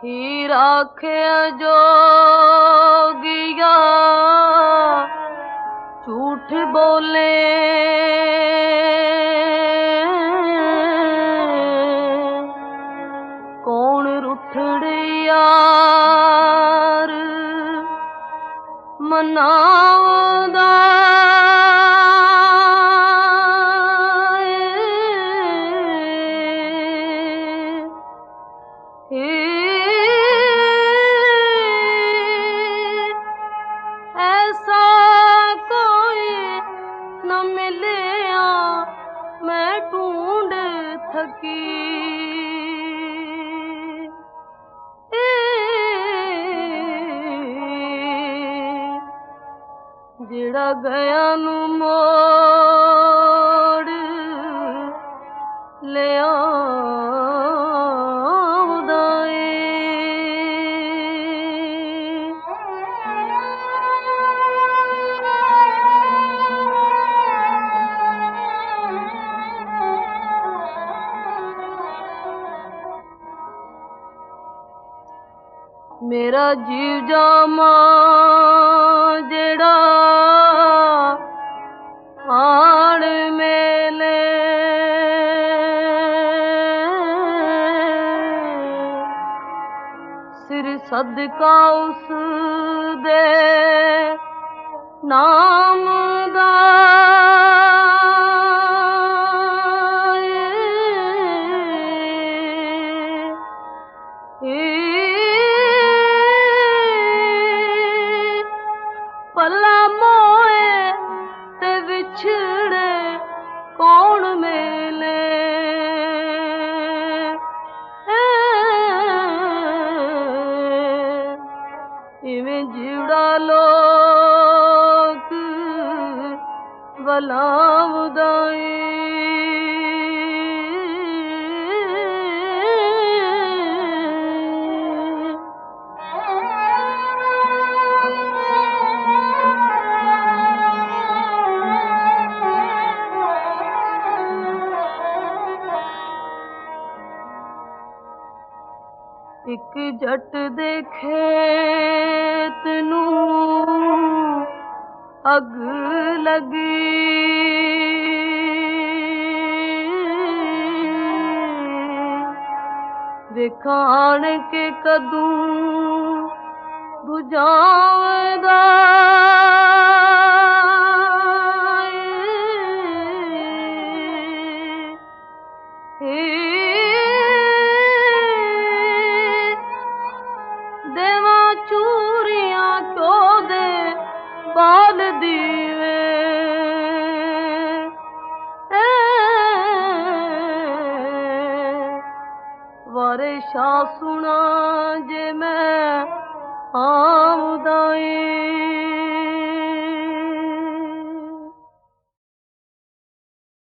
ही राखे जोगिया झूठ बोले कौन रुठड़े यार मनावदा ऐसा कोई न मिलिया मैं ढूंढ थकी जिड़ा गया नू मोड़ ले आउंदा मेरा जीव जामा जेड़ा आड़ मेले सिर सदका उस दे नाम दा पला मोए ते विछड़े कौन मेले इवें जिड़ा लोक वलावदा एक जट दे खेत नू अग लगी वेखाण के कदूं बुझावदा देवा चूरियां क्यों दे बाल दीवे वारे शाह सुना जे मैं आउंदा